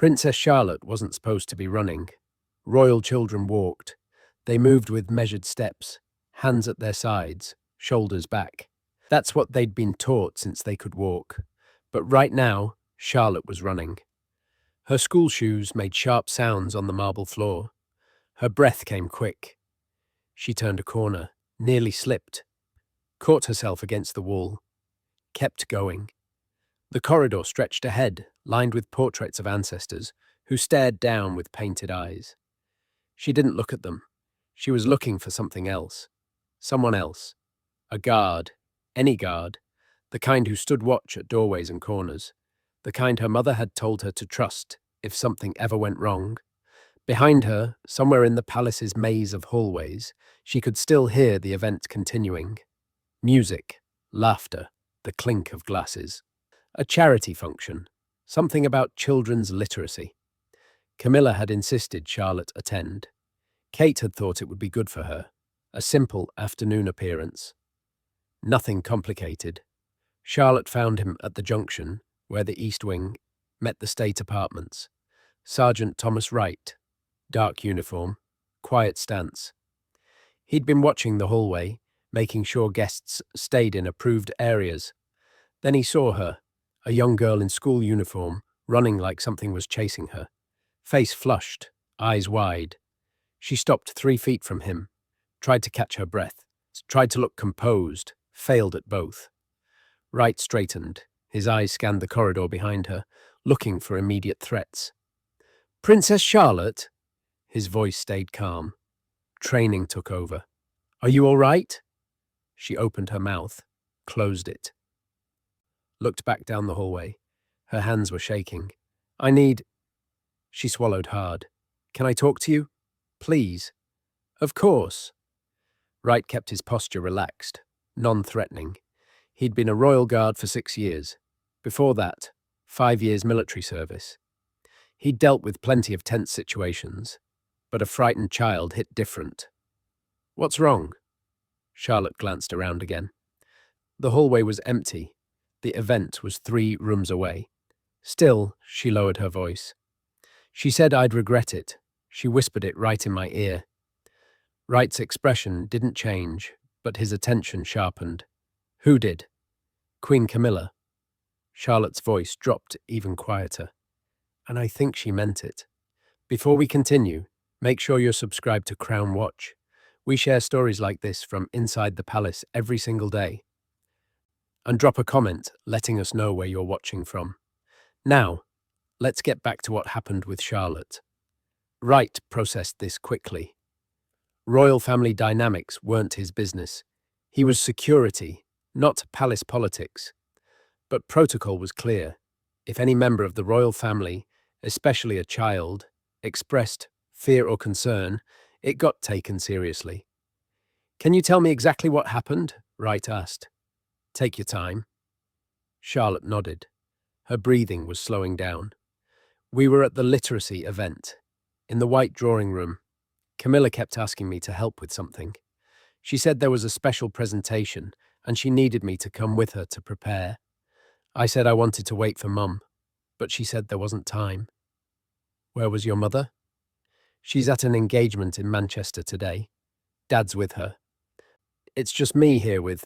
Princess Charlotte wasn't supposed to be running. Royal children walked. They moved with measured steps, hands at their sides, shoulders back. That's what they'd been taught since they could walk. But right now, Charlotte was running. Her school shoes made sharp sounds on the marble floor. Her breath came quick. She turned a corner, nearly slipped, caught herself against the wall, kept going. The corridor stretched ahead, lined with portraits of ancestors, who stared down with painted eyes. She didn't look at them. She was looking for something else. Someone else. A guard. Any guard. The kind who stood watch at doorways and corners. The kind her mother had told her to trust if something ever went wrong. Behind her, somewhere in the palace's maze of hallways, she could still hear the event continuing. Music, laughter, the clink of glasses. A charity function, something about children's literacy. Camilla had insisted Charlotte attend. Kate had thought it would be good for her, a simple afternoon appearance. Nothing complicated. Charlotte found him at the junction, where the East Wing met the state apartments. Sergeant Thomas Wright, dark uniform, quiet stance. He'd been watching the hallway, making sure guests stayed in approved areas. Then he saw her, a young girl in school uniform, running like something was chasing her. Face flushed, eyes wide. She stopped 3 feet from him, tried to catch her breath, tried to look composed, failed at both. Wright straightened. His eyes scanned the corridor behind her, looking for immediate threats. "Princess Charlotte?" His voice stayed calm. Training took over. "Are you all right?" She opened her mouth, closed it. Looked back down the hallway. Her hands were shaking. "I need—" She swallowed hard. "Can I talk to you? Please." "Of course." Wright kept his posture relaxed, non-threatening. He'd been a royal guard for 6 years. Before that, 5 years military service. He'd dealt with plenty of tense situations, but a frightened child hit different. "What's wrong?" Charlotte glanced around again. The hallway was empty. The event was 3 rooms away. Still, she lowered her voice. "She said I'd regret it." She whispered it right in my ear. Wright's expression didn't change, but his attention sharpened. "Who did?" "Queen Camilla." Charlotte's voice dropped even quieter. And I think she meant it. Before we continue, make sure you're subscribed to Crown Watch. We share stories like this from inside the palace every single day. And drop a comment letting us know where you're watching from. Now, let's get back to what happened with Charlotte. Wright processed this quickly. Royal family dynamics weren't his business. He was security, not palace politics. But protocol was clear. If any member of the royal family, especially a child, expressed fear or concern, it got taken seriously. "Can you tell me exactly what happened?" Wright asked. "Take your time." Charlotte nodded. Her breathing was slowing down. "We were at the literacy event. In the white drawing room. Camilla kept asking me to help with something. She said there was a special presentation, and she needed me to come with her to prepare. I said I wanted to wait for Mum, but she said there wasn't time." "Where was your mother?" "She's at an engagement in Manchester today. Dad's with her. It's just me here with—"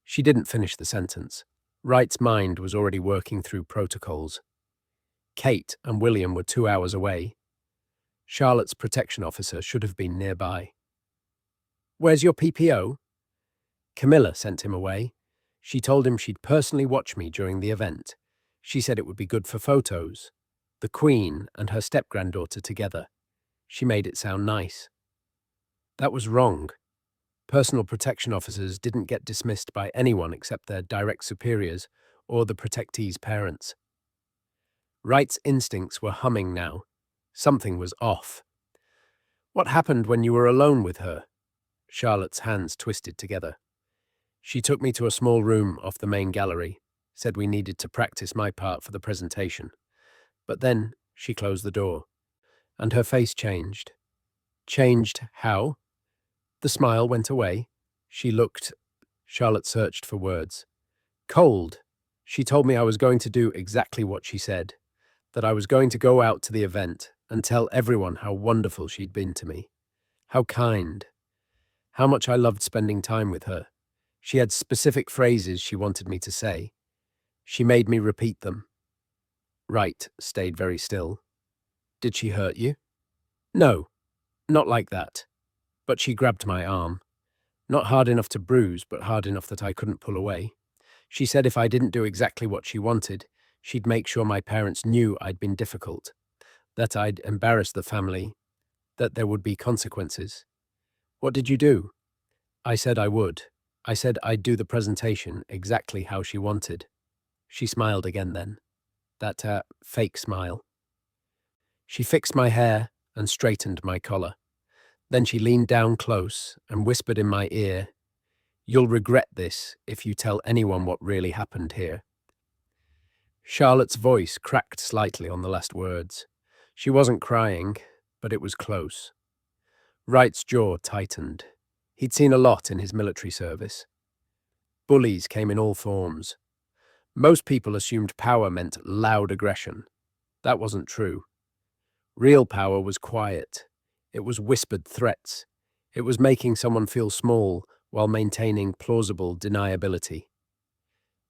She didn't finish the sentence. Wright's mind was already working through protocols. Kate and William were 2 hours away. Charlotte's protection officer should have been nearby. "Where's your PPO?" "Camilla sent him away. She told him she'd personally watch me during the event. She said it would be good for photos. The Queen and her step-granddaughter together. She made it sound nice." That was wrong. Personal protection officers didn't get dismissed by anyone except their direct superiors or the protectee's parents. Wright's instincts were humming now. Something was off. "What happened when you were alone with her?" Charlotte's hands twisted together. "She took me to a small room off the main gallery, said we needed to practice my part for the presentation. But then she closed the door, and her face changed." "Changed how?" The smile went away. She looked— Charlotte searched for words. "Cold. She told me I was going to do exactly what she said. that I was going to go out to the event and tell everyone how wonderful she'd been to me, how kind, how much I loved spending time with her. She had specific phrases she wanted me to say. She made me repeat them. Wright stayed very still. Did she hurt you? No, not like that. But she grabbed my arm. Not hard enough to bruise, but hard enough that I couldn't pull away. She said if I didn't do exactly what she wanted, she'd make sure my parents knew I'd been difficult, that I'd embarrassed the family, that there would be consequences. What did you do? I said I would. I said I'd do the presentation exactly how she wanted. She smiled again then. That fake smile. She fixed my hair and straightened my collar. Then she leaned down close and whispered in my ear, "You'll regret this if you tell anyone what really happened here." Charlotte's voice cracked slightly on the last words. She wasn't crying, but it was close. Wright's jaw tightened. He'd seen a lot in his military service. Bullies came in all forms. Most people assumed power meant loud aggression. That wasn't true. Real power was quiet. It was whispered threats. It was making someone feel small while maintaining plausible deniability.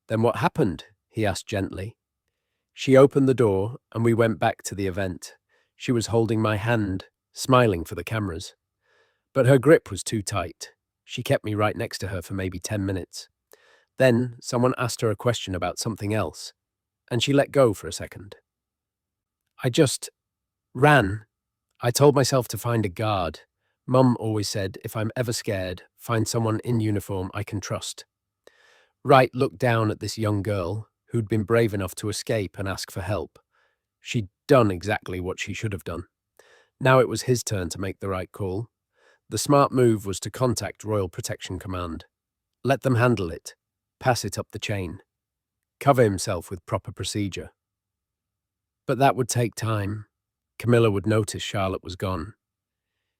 "Then what happened?" he asked gently. She opened the door and we went back to the event. She was holding my hand, smiling for the cameras. But her grip was too tight. She kept me right next to her for maybe 10 minutes. Then someone asked her a question about something else, and she let go for a second. I just ran. I told myself to find a guard. Mum always said, if I'm ever scared, find someone in uniform I can trust. Wright looked down at this young girl who'd been brave enough to escape and ask for help. She'd done exactly what she should have done. Now it was his turn to make the right call. The smart move was to contact Royal Protection Command. Let them handle it. Pass it up the chain. Cover himself with proper procedure. But that would take time. Camilla would notice Charlotte was gone.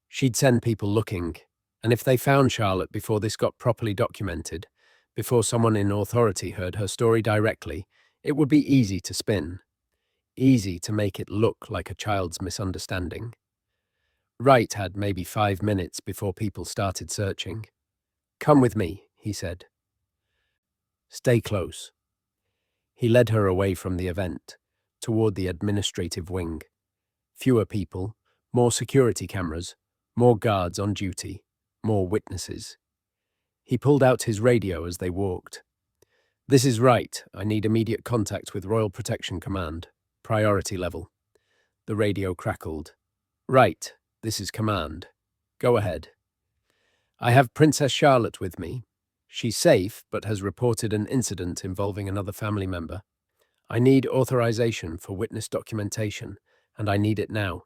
She'd send people looking, and if they found Charlotte before this got properly documented, before someone in authority heard her story directly, it would be easy to spin. Easy to make it look like a child's misunderstanding. Wright had maybe 5 minutes before people started searching. "Come with me," he said. "Stay close." He led her away from the event, toward the administrative wing. Fewer people, more security cameras, more guards on duty, more witnesses. He pulled out his radio as they walked. "This is Wright. I need immediate contact with Royal Protection Command. Priority level." The radio crackled. "Wright, this is Command. Go ahead." "I have Princess Charlotte with me. She's safe, but has reported an incident involving another family member. I need authorization for witness documentation, and I need it now."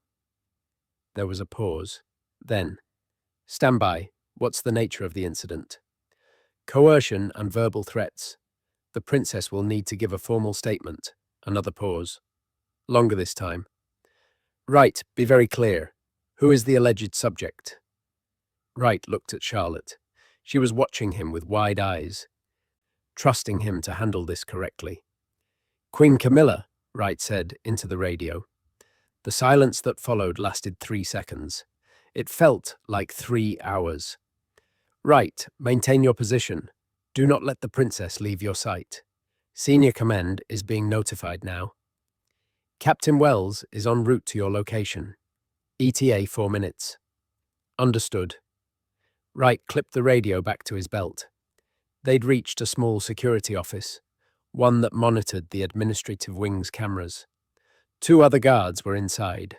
There was a pause. Then, "Stand by. What's the nature of the incident?" "Coercion and verbal threats. The princess will need to give a formal statement." Another pause. Longer this time. "Right, be very clear. Who is the alleged subject?" Wright looked at Charlotte. She was watching him with wide eyes, trusting him to handle this correctly. "Queen Camilla," Wright said into the radio. The silence that followed lasted 3 seconds. It felt like 3 hours. "Wright, maintain your position. Do not let the princess leave your sight. Senior Command is being notified now. Captain Wells is en route to your location. ETA 4 minutes." "Understood." Wright clipped the radio back to his belt. They'd reached a small security office, one that monitored the administrative wing's cameras. 2 other guards were inside.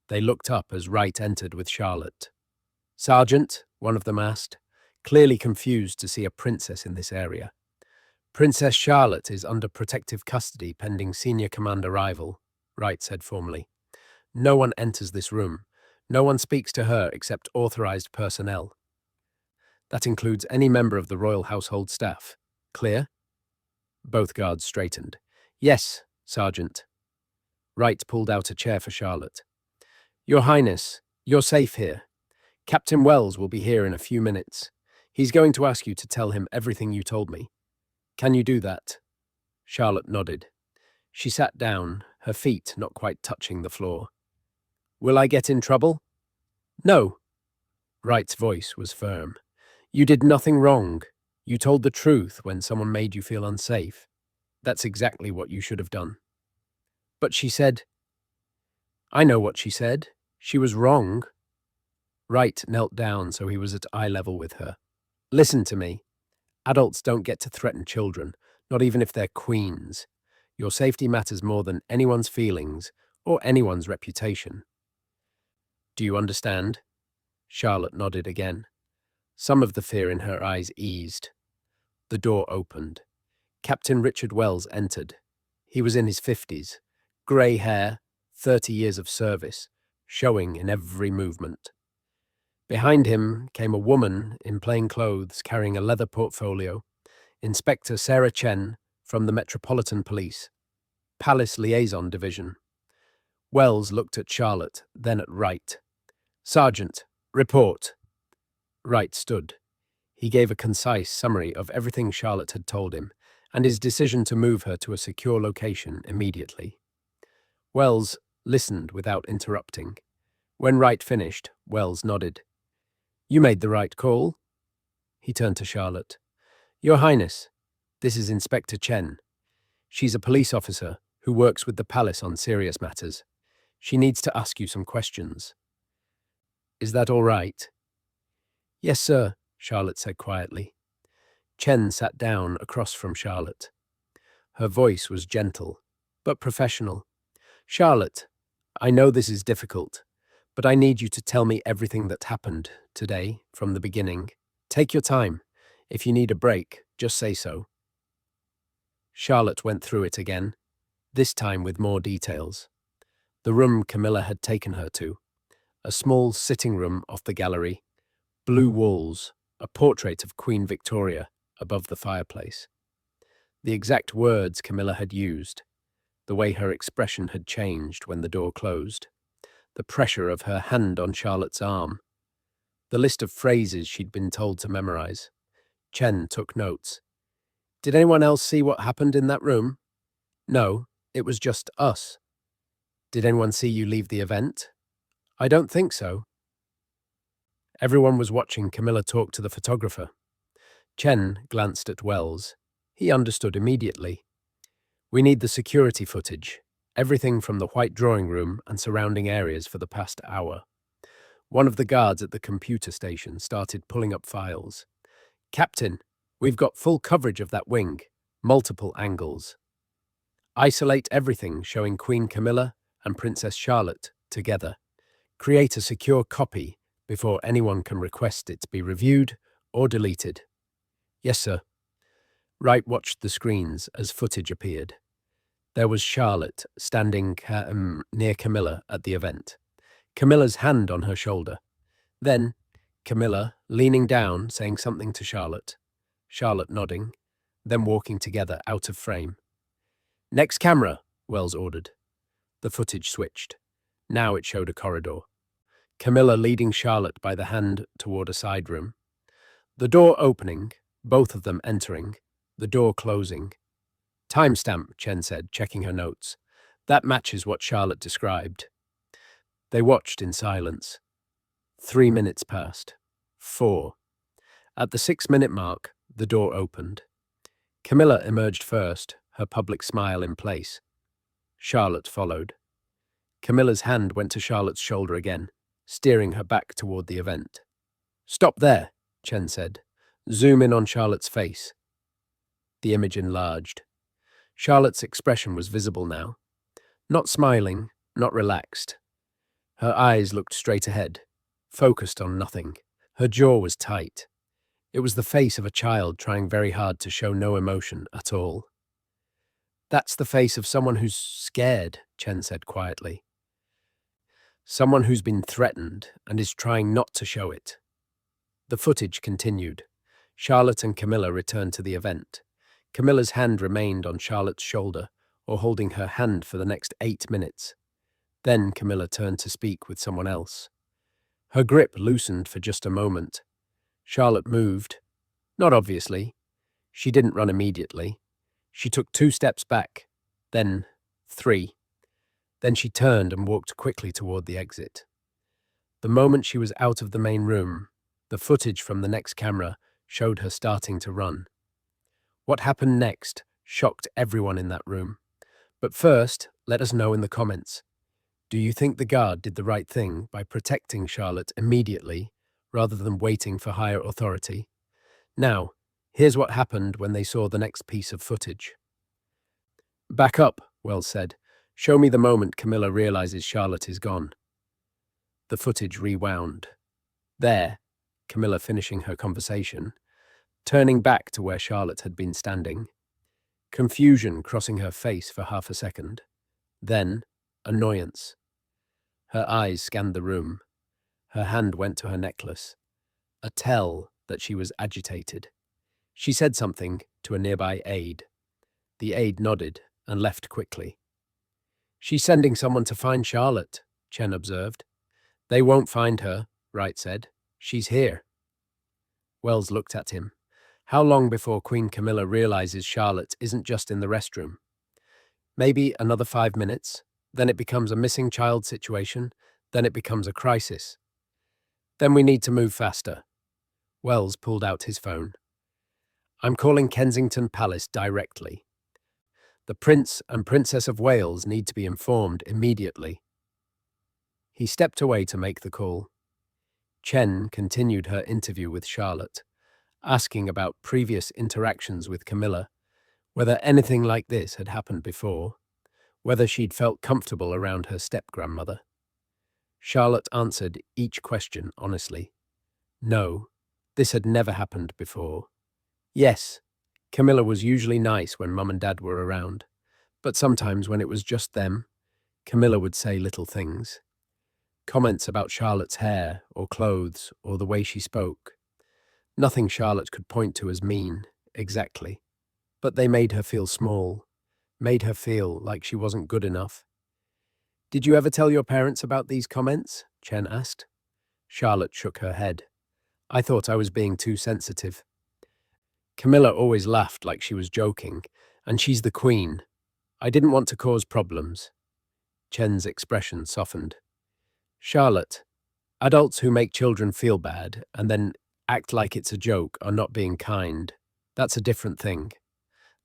They looked up as Wright entered with Charlotte. "Sergeant," one of them asked, clearly confused to see a princess in this area. "Princess Charlotte is under protective custody pending Senior Command arrival," Wright said formally. "No one enters this room. No one speaks to her except authorized personnel. That includes any member of the royal household staff. Clear?" Both guards straightened. "Yes, Sergeant." Wright pulled out a chair for Charlotte. "Your Highness, you're safe here. Captain Wells will be here in a few minutes. He's going to ask you to tell him everything you told me. Can you do that?" Charlotte nodded. She sat down, her feet not quite touching the floor. "Will I get in trouble?" "No." Wright's voice was firm. "You did nothing wrong. You told the truth when someone made you feel unsafe. That's exactly what you should have done." "But she said—" "I know what she said. She was wrong." Wright knelt down so he was at eye level with her. "Listen to me. Adults don't get to threaten children, not even if they're queens. Your safety matters more than anyone's feelings or anyone's reputation. Do you understand?" Charlotte nodded again. Some of the fear in her eyes eased. The door opened. Captain Richard Wells entered. He was in his 50s, grey hair, 30 years of service, showing in every movement. Behind him came a woman in plain clothes carrying a leather portfolio, Inspector Sarah Chen from the Metropolitan Police, Palace Liaison Division. Wells looked at Charlotte, then at Wright. "Sergeant, report." Wright stood. He gave a concise summary of everything Charlotte had told him and his decision to move her to a secure location immediately. Wells listened without interrupting. When Wright finished, Wells nodded. "You made the right call." He turned to Charlotte. "Your Highness, this is Inspector Chen. She's a police officer who works with the palace on serious matters. She needs to ask you some questions." "Is that all right?" "Yes, sir," Charlotte said quietly. Chen sat down across from Charlotte. Her voice was gentle, but professional. "Charlotte, I know this is difficult, but I need you to tell me everything that happened today from the beginning. Take your time. If you need a break, just say so." Charlotte went through it again, this time with more details. The room Camilla had taken her to, a small sitting room off the gallery, blue walls, a portrait of Queen Victoria above the fireplace. The exact words Camilla had used, the way her expression had changed when the door closed, the pressure of her hand on Charlotte's arm, the list of phrases she'd been told to memorize. Chen took notes. "Did anyone else see what happened in that room?" "No, it was just us." "Did anyone see you leave the event?" "I don't think so." Everyone was watching Camilla talk to the photographer. Chen glanced at Wells. He understood immediately. "We need the security footage, everything from the white drawing room and surrounding areas for the past hour." One of the guards at the computer station started pulling up files. "Captain, we've got full coverage of that wing, multiple angles. Isolate everything showing Queen Camilla and Princess Charlotte together. Create a secure copy before anyone can request it be reviewed or deleted." "Yes, sir." Wright watched the screens as footage appeared. There was Charlotte standing near Camilla at the event, Camilla's hand on her shoulder. Then, Camilla leaning down, saying something to Charlotte, Charlotte nodding, then walking together out of frame. "Next camera," Wells ordered. The footage switched. Now it showed a corridor. Camilla leading Charlotte by the hand toward a side room. The door opening, both of them entering, the door closing. "Timestamp," Chen said, checking her notes. "That matches what Charlotte described." They watched in silence. 3 minutes passed. 4. At the 6-minute mark, the door opened. Camilla emerged first, her public smile in place. Charlotte followed. Camilla's hand went to Charlotte's shoulder again, steering her back toward the event. "Stop there," Chen said. "Zoom in on Charlotte's face." The image enlarged. Charlotte's expression was visible now. Not smiling, not relaxed. Her eyes looked straight ahead, focused on nothing. Her jaw was tight. It was the face of a child trying very hard to show no emotion at all. "That's the face of someone who's scared," Chen said quietly. "Someone who's been threatened and is trying not to show it." The footage continued. Charlotte and Camilla returned to the event. Camilla's hand remained on Charlotte's shoulder, or holding her hand for the next 8 minutes. Then Camilla turned to speak with someone else. Her grip loosened for just a moment. Charlotte moved. Not obviously. She didn't run immediately. She took 2 steps back, then 3. Then she turned and walked quickly toward the exit. The moment she was out of the main room, the footage from the next camera showed her starting to run. What happened next shocked everyone in that room. But first, let us know in the comments. Do you think the guard did the right thing by protecting Charlotte immediately, rather than waiting for higher authority? Now, here's what happened when they saw the next piece of footage. "Back up," Wells said. "Show me the moment Camilla realizes Charlotte is gone." The footage rewound. There, Camilla finishing her conversation, turning back to where Charlotte had been standing. Confusion crossing her face for half a second. Then, annoyance. Her eyes scanned the room. Her hand went to her necklace. A tell that she was agitated. She said something to a nearby aide. The aide nodded and left quickly. "She's sending someone to find Charlotte," Chen observed. "They won't find her," Wright said. "She's here." Wells looked at him. How long before Queen Camilla realizes Charlotte isn't just in the restroom? Maybe another 5 minutes, then it becomes a missing child situation, then it becomes a crisis. Then we need to move faster. Wells pulled out his phone. "I'm calling Kensington Palace directly. The Prince and Princess of Wales need to be informed immediately." He stepped away to make the call. Chen continued her interview with Charlotte, asking about previous interactions with Camilla, whether anything like this had happened before, whether she'd felt comfortable around her step-grandmother. Charlotte answered each question honestly. No, this had never happened before. Yes, Camilla was usually nice when Mum and Dad were around, but sometimes when it was just them, Camilla would say little things. Comments about Charlotte's hair or clothes or the way she spoke. Nothing Charlotte could point to as mean, exactly. But they made her feel small, made her feel like she wasn't good enough. "Did you ever tell your parents about these comments?" Chen asked. Charlotte shook her head. "I thought I was being too sensitive. Camilla always laughed like she was joking, and she's the queen. I didn't want to cause problems." Chen's expression softened. "Charlotte, adults who make children feel bad and then act like it's a joke are not being kind. That's a different thing.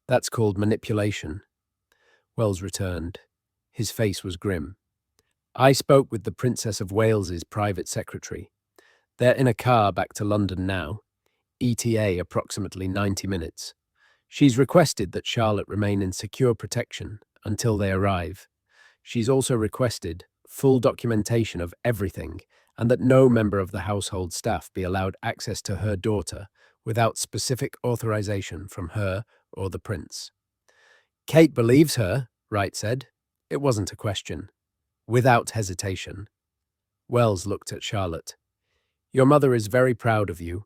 That's called manipulation." Wells returned. His face was grim. "I spoke with the Princess of Wales's private secretary. They're in a car back to London now. ETA approximately 90 minutes. She's requested that Charlotte remain in secure protection until they arrive. She's also requested full documentation of everything and that no member of the household staff be allowed access to her daughter without specific authorization from her or the prince." "Kate believes her," Wright said. It wasn't a question. Without hesitation. Wells looked at Charlotte. "Your mother is very proud of you.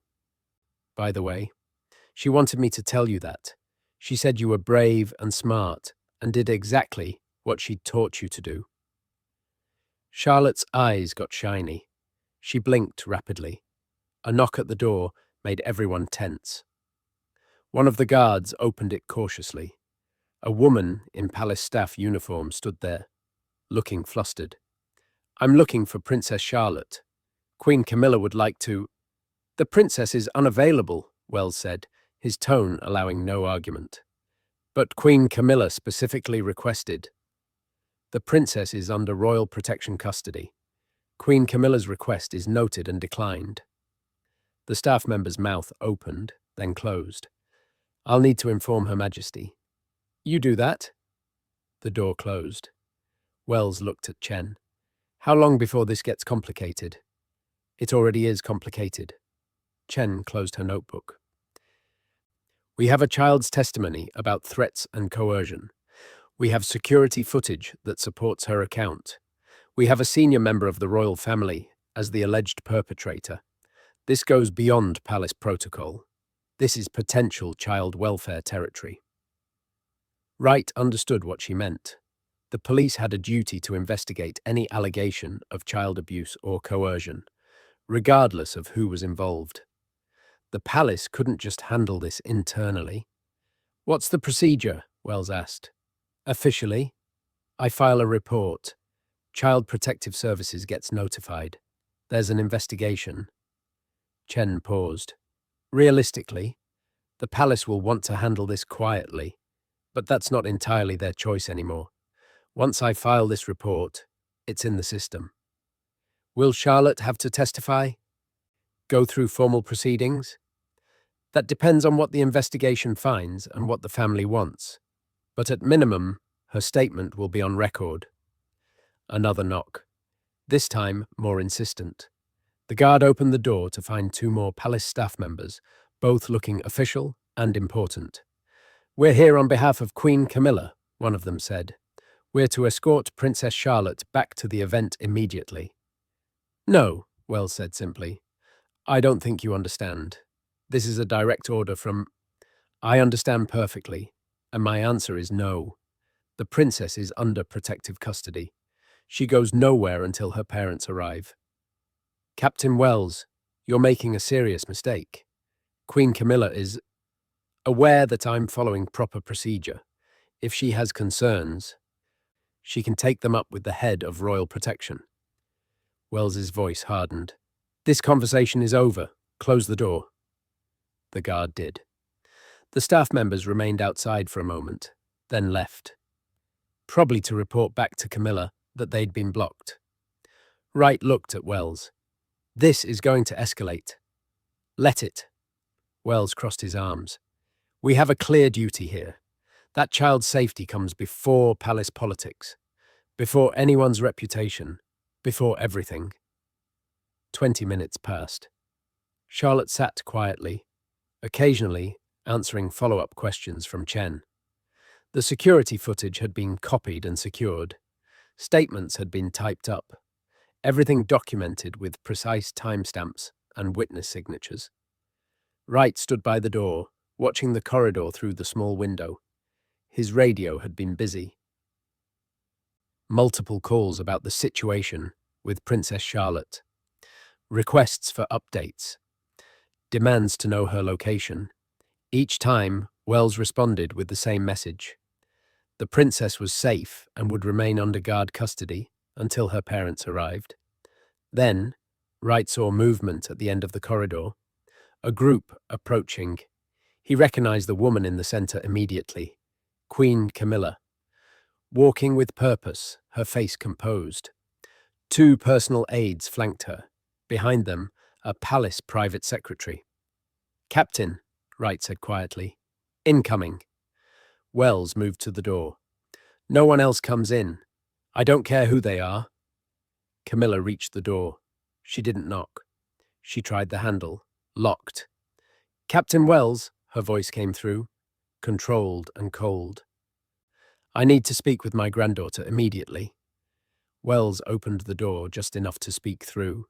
By the way, she wanted me to tell you that. She said you were brave and smart and did exactly what she'd taught you to do." Charlotte's eyes got shiny. She blinked rapidly. A knock at the door made everyone tense. One of the guards opened it cautiously. A woman in palace staff uniform stood there, looking flustered. "I'm looking for Princess Charlotte. Queen Camilla would like to—" "The princess is unavailable," Wells said, his tone allowing no argument. "But Queen Camilla specifically requested. The princess is under royal protection custody. Queen Camilla's request is noted and declined." The staff member's mouth opened, then closed. "I'll need to inform Her Majesty." "You do that." The door closed. Wells looked at Chen. "How long before this gets complicated?" "It already is complicated." Chen closed her notebook. "We have a child's testimony about threats and coercion. We have security footage that supports her account. We have a senior member of the royal family as the alleged perpetrator. This goes beyond palace protocol. This is potential child welfare territory." Wright understood what she meant. The police had a duty to investigate any allegation of child abuse or coercion, regardless of who was involved. The palace couldn't just handle this internally. "What's the procedure?" Wells asked. "Officially, I file a report. Child Protective Services gets notified. There's an investigation. Chen paused. Realistically, the palace will want to handle this quietly, but that's not entirely their choice anymore. Once I file this report, it's in the system. Will Charlotte have to testify? Go through formal proceedings? That depends on what the investigation finds and what the family wants. But at minimum, her statement will be on record. Another knock. This time, more insistent. The guard opened the door to find two more palace staff members, both looking official and important. "We're here on behalf of Queen Camilla," one of them said. "We're to escort Princess Charlotte back to the event immediately." "No," Wells said simply. "I don't think you understand. This is a direct order from—" "I understand perfectly, and my answer is no. The princess is under protective custody. She goes nowhere until her parents arrive." "Captain Wells, you're making a serious mistake. Queen Camilla is aware that I'm following proper procedure. If she has concerns, she can take them up with the head of royal protection." Wells's voice hardened. "This conversation is over. Close the door." The guard did. The staff members remained outside for a moment, then left. Probably to report back to Camilla that they'd been blocked. Wright looked at Wells. "This is going to escalate. Let it." Wells crossed his arms. "We have a clear duty here. That child's safety comes before palace politics, before anyone's reputation, before everything." 20 minutes passed. Charlotte sat quietly, occasionally answering follow-up questions from Chen. The security footage had been copied and secured. Statements had been typed up. Everything documented with precise timestamps and witness signatures. Wright stood by the door, watching the corridor through the small window. His radio had been busy. Multiple calls about the situation with Princess Charlotte. Requests for updates. Demands to know her location. Each time, Wells responded with the same message. The princess was safe and would remain under guard custody until her parents arrived. Then, Wright saw movement at the end of the corridor. A group approaching. He recognized the woman in the center immediately. Queen Camilla. Walking with purpose, her face composed. Two personal aides flanked her. Behind them, a palace private secretary. "Captain," Wright said quietly. "Incoming." Wells moved to the door. "No one else comes in. I don't care who they are." Camilla reached the door. She didn't knock. She tried the handle. Locked. "Captain Wells," her voice came through, controlled and cold. "I need to speak with my granddaughter immediately." Wells opened the door just enough to speak through.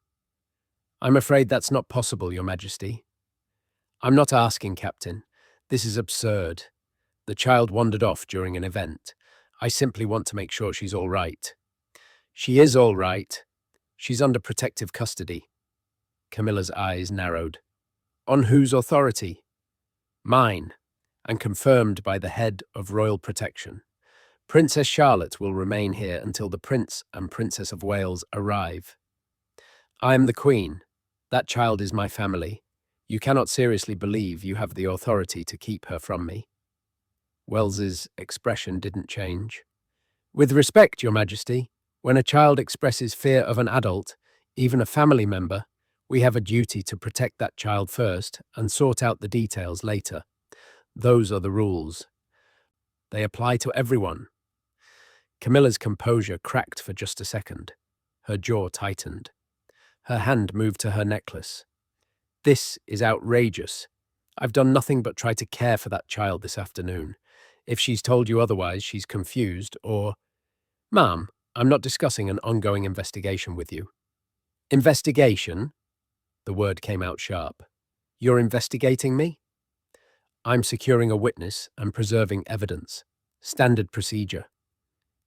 "I'm afraid that's not possible, Your Majesty." "I'm not asking, Captain. This is absurd. The child wandered off during an event. I simply want to make sure she's all right." "She is all right. She's under protective custody." Camilla's eyes narrowed. "On whose authority?" "Mine, and confirmed by the head of royal protection. Princess Charlotte will remain here until the Prince and Princess of Wales arrive. I am the Queen. That child is my family. You cannot seriously believe you have the authority to keep her from me." Wells's expression didn't change. "With respect, Your Majesty, when a child expresses fear of an adult, even a family member, we have a duty to protect that child first and sort out the details later. Those are the rules. They apply to everyone." Camilla's composure cracked for just a second. Her jaw tightened. Her hand moved to her necklace. "This is outrageous. I've done nothing but try to care for that child this afternoon. If she's told you otherwise, she's confused or—" "Ma'am, I'm not discussing an ongoing investigation with you." "Investigation?" The word came out sharp. "You're investigating me?" "I'm securing a witness and preserving evidence. Standard procedure."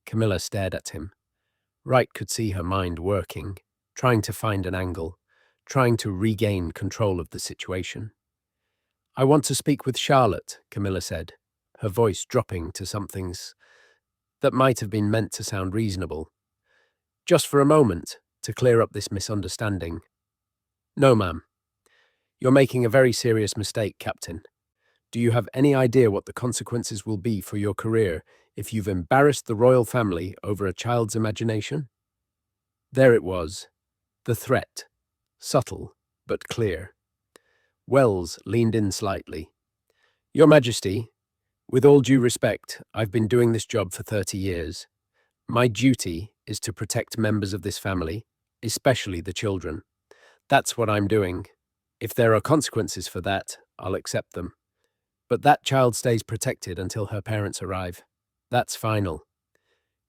Camilla stared at him. Wright could see her mind working, trying to find an angle, trying to regain control of the situation. "I want to speak with Charlotte," Camilla said, her voice dropping to something's that might have been meant to sound reasonable. Just for a moment, to clear up this misunderstanding. No, ma'am. You're making a very serious mistake, Captain. Do you have any idea what the consequences will be for your career if you've embarrassed the royal family over a child's imagination? There it was, the threat, subtle but clear. Wells leaned in slightly. Your Majesty, with all due respect, I've been doing this job for 30 years. My duty is to protect members of this family, especially the children. That's what I'm doing. If there are consequences for that, I'll accept them. But that child stays protected until her parents arrive. That's final.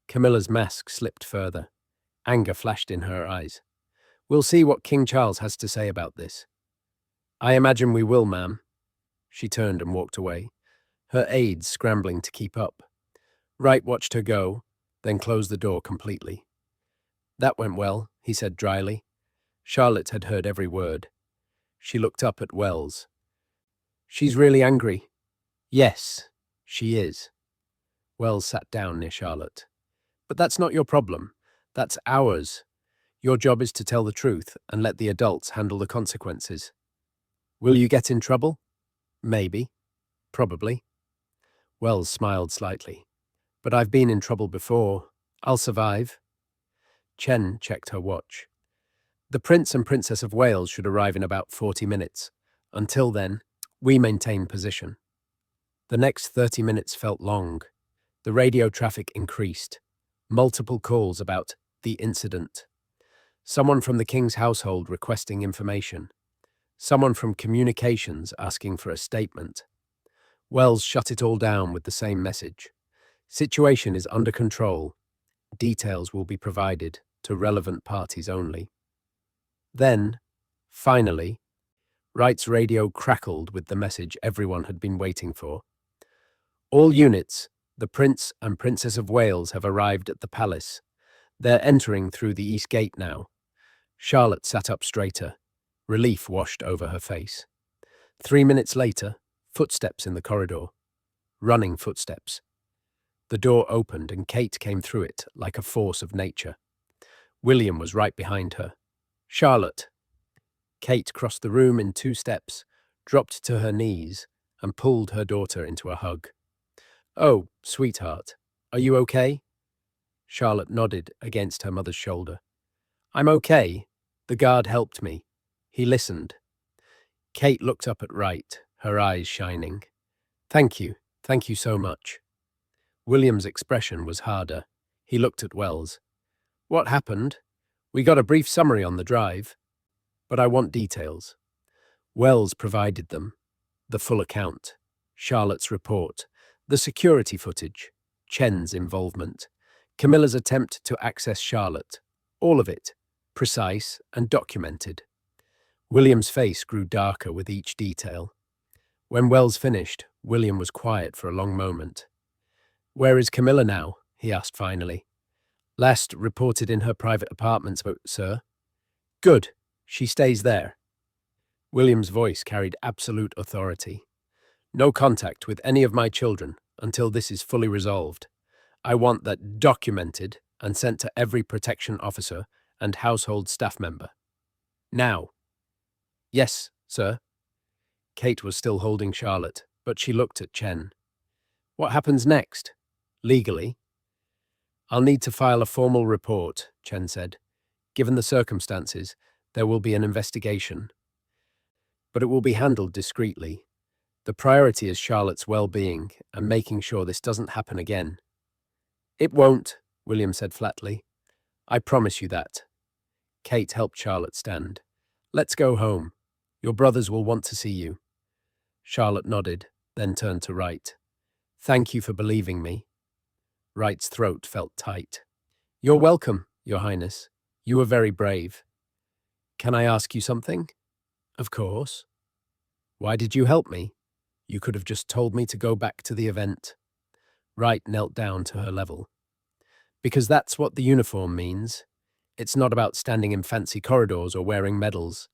Camilla's mask slipped further. Anger flashed in her eyes. We'll see what King Charles has to say about this. I imagine we will, ma'am. She turned and walked away, her aides scrambling to keep up. Wright watched her go, then closed the door completely. That went well, he said dryly. Charlotte had heard every word. She looked up at Wells. She's really angry. Yes, she is. Wells sat down near Charlotte. But that's not your problem. That's ours. Your job is to tell the truth and let the adults handle the consequences. Will you get in trouble? Maybe. Probably. Wells smiled slightly. But I've been in trouble before. I'll survive. Chen checked her watch. The Prince and Princess of Wales should arrive in about 40 minutes. Until then, we maintain position. The next 30 minutes felt long. The radio traffic increased. Multiple calls about the incident. Someone from the King's household requesting information. Someone from communications asking for a statement. Wells shut it all down with the same message. Situation is under control. Details will be provided to relevant parties only. Then, finally, Wright's radio crackled with the message everyone had been waiting for. All units, the Prince and Princess of Wales have arrived at the palace. They're entering through the east gate now. Charlotte sat up straighter. Relief washed over her face. 3 minutes later, footsteps in the corridor. Running footsteps. The door opened and Kate came through it like a force of nature. William was right behind her. Charlotte. Kate crossed the room in 2 steps, dropped to her knees, and pulled her daughter into a hug. Oh, sweetheart, are you okay? Charlotte nodded against her mother's shoulder. I'm okay. The guard helped me. He listened. Kate looked up at Wright, her eyes shining. Thank you so much. William's expression was harder. He looked at Wells. What happened? We got a brief summary on the drive, but I want details. Wells provided them. The full account, Charlotte's report, the security footage, Chen's involvement, Camilla's attempt to access Charlotte, all of it, precise and documented. William's face grew darker with each detail. When Wells finished, William was quiet for a long moment. Where is Camilla now? He asked finally. Last reported in her private apartment, sir. Good. She stays there. William's voice carried absolute authority. No contact with any of my children until this is fully resolved. I want that documented and sent to every protection officer and household staff member. Now. Yes, sir. Kate was still holding Charlotte, but she looked at Chen. What happens next? Legally? I'll need to file a formal report, Chen said. Given the circumstances, there will be an investigation. But it will be handled discreetly. The priority is Charlotte's well-being and making sure this doesn't happen again. It won't, William said flatly. I promise you that. Kate helped Charlotte stand. Let's go home. Your brothers will want to see you. Charlotte nodded, then turned to Wright. Thank you for believing me. Wright's throat felt tight. You're welcome, Your Highness. You were very brave. Can I ask you something? Of course. Why did you help me? You could have just told me to go back to the event. Wright knelt down to her level. Because that's what the uniform means. It's not about standing in fancy corridors or wearing medals.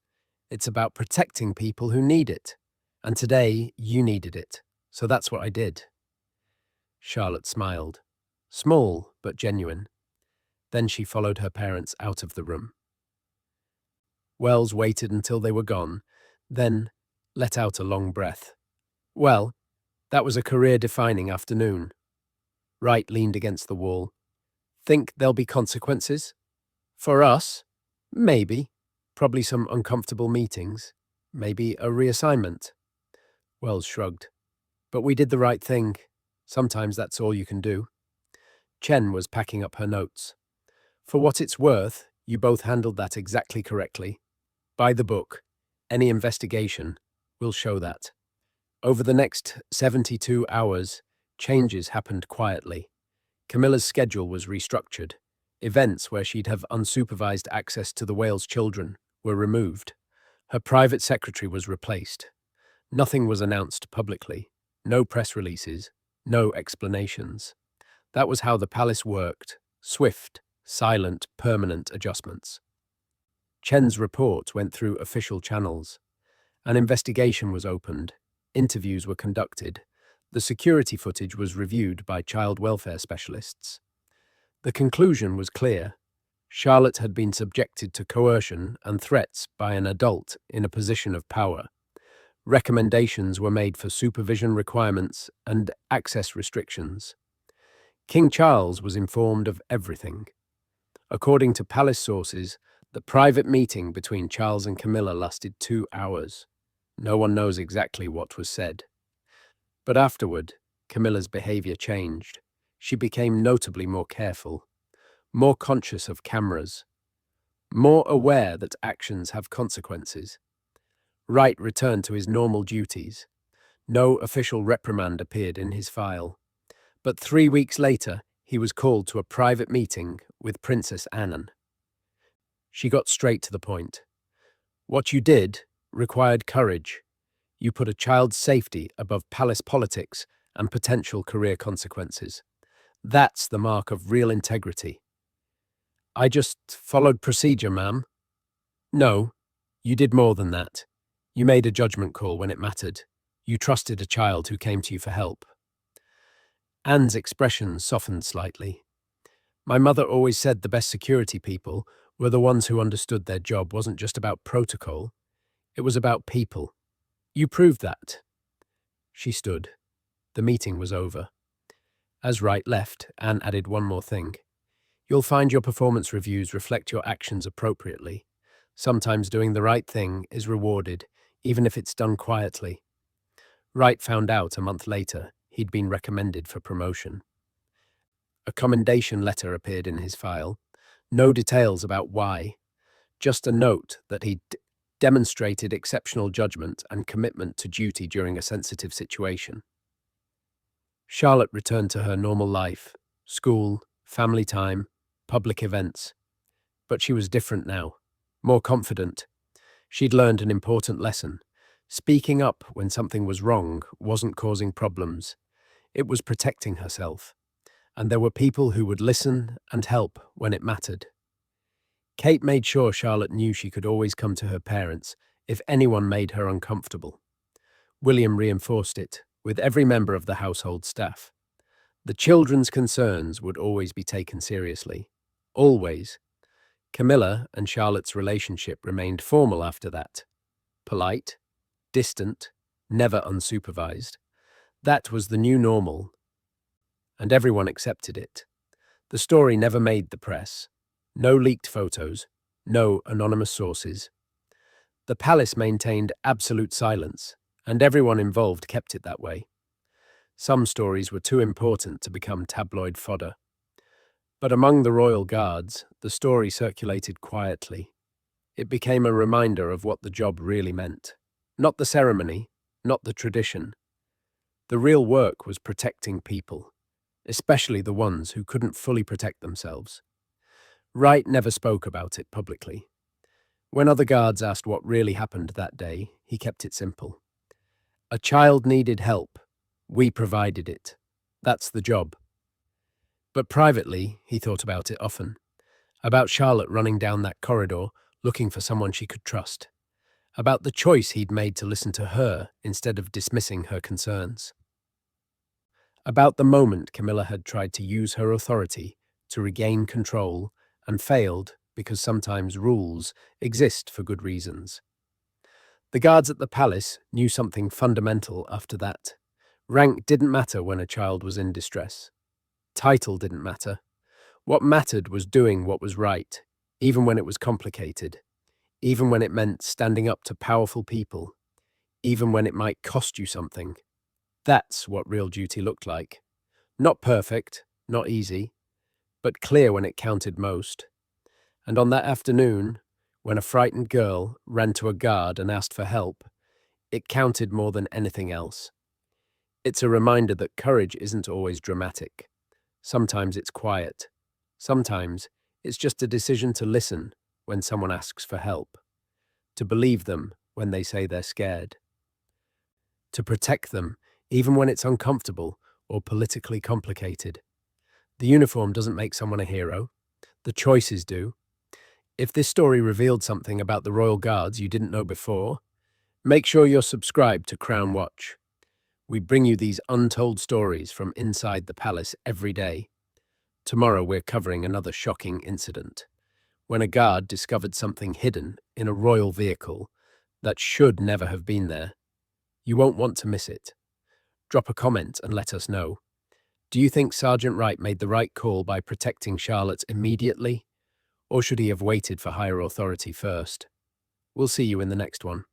It's about protecting people who need it. And today, you needed it. So that's what I did. Charlotte smiled. small but genuine. Then she followed her parents out of the room. Wells waited until they were gone, then let out a long breath. Well, that was a career-defining afternoon. Wright leaned against the wall. Think there'll be consequences? For us? Maybe. Probably some uncomfortable meetings. Maybe a reassignment. Wells shrugged. But we did the right thing. Sometimes that's all you can do. Chen was packing up her notes. For what it's worth, you both handled that exactly correctly. By the book. Any investigation will show that. Over the next 72 hours, changes happened quietly. Camilla's schedule was restructured. Events where she'd have unsupervised access to the whale's children were removed. Her private secretary was replaced. Nothing was announced publicly. No press releases. No explanations. That was how the palace worked. Swift, silent, permanent adjustments. Chen's report went through official channels. An investigation was opened. Interviews were conducted. The security footage was reviewed by child welfare specialists. The conclusion was clear. Charlotte had been subjected to coercion and threats by an adult in a position of power. Recommendations were made for supervision requirements and access restrictions. King Charles was informed of everything. According to palace sources, the private meeting between Charles and Camilla lasted 2 hours. No one knows exactly what was said. But afterward, Camilla's behavior changed. She became notably more careful, more conscious of cameras, more aware that actions have consequences. Wright returned to his normal duties. No official reprimand appeared in his file. But 3 weeks later, he was called to a private meeting with Princess Anne. She got straight to the point. What you did required courage. You put a child's safety above palace politics and potential career consequences. That's the mark of real integrity. I just followed procedure, ma'am. No, you did more than that. You made a judgment call when it mattered. You trusted a child who came to you for help. Anne's expression softened slightly. My mother always said the best security people were the ones who understood their job wasn't just about protocol. It was about people. You proved that. She stood. The meeting was over. As Wright left, Anne added one more thing. You'll find your performance reviews reflect your actions appropriately. Sometimes doing the right thing is rewarded, even if it's done quietly. Wright found out a month later he'd been recommended for promotion. A commendation letter appeared in his file. No details about why, just a note that he'd demonstrated exceptional judgment and commitment to duty during a sensitive situation. Charlotte returned to her normal life, school, family time, public events. But she was different now, more confident. She'd learned an important lesson. Speaking up when something was wrong wasn't causing problems. It was protecting herself. And there were people who would listen and help when it mattered. Kate made sure Charlotte knew she could always come to her parents if anyone made her uncomfortable. William reinforced it with every member of the household staff. The children's concerns would always be taken seriously. Always. Camilla and Charlotte's relationship remained formal after that. Polite, distant, never unsupervised. That was the new normal, and everyone accepted it. The story never made the press. No leaked photos, no anonymous sources. The palace maintained absolute silence, and everyone involved kept it that way. Some stories were too important to become tabloid fodder. But among the royal guards, the story circulated quietly. It became a reminder of what the job really meant. Not the ceremony, not the tradition. The real work was protecting people, especially the ones who couldn't fully protect themselves. Wright never spoke about it publicly. When other guards asked what really happened that day, he kept it simple. A child needed help. We provided it. That's the job. But privately, he thought about it often. About Charlotte running down that corridor, looking for someone she could trust. About the choice he'd made to listen to her instead of dismissing her concerns. about the moment Camilla had tried to use her authority to regain control and failed because sometimes rules exist for good reasons. The guards at the palace knew something fundamental after that. Rank didn't matter when a child was in distress. Title didn't matter. What mattered was doing what was right, even when it was complicated, even when it meant standing up to powerful people, even when it might cost you something. That's what real duty looked like. Not perfect, not easy, but clear when it counted most. And on that afternoon, when a frightened girl ran to a guard and asked for help, it counted more than anything else. It's a reminder that courage isn't always dramatic. Sometimes it's quiet. Sometimes it's just a decision to listen when someone asks for help, to believe them when they say they're scared, to protect them even when it's uncomfortable or politically complicated. The uniform doesn't make someone a hero. The choices do. If this story revealed something about the Royal Guards you didn't know before, make sure you're subscribed to Crown Watch. We bring you these untold stories from inside the palace every day. Tomorrow we're covering another shocking incident, when a guard discovered something hidden in a royal vehicle that should never have been there. You won't want to miss it. Drop a comment and let us know. Do you think Sergeant Wright made the right call by protecting Charlotte immediately? Or should he have waited for higher authority first? We'll see you in the next one.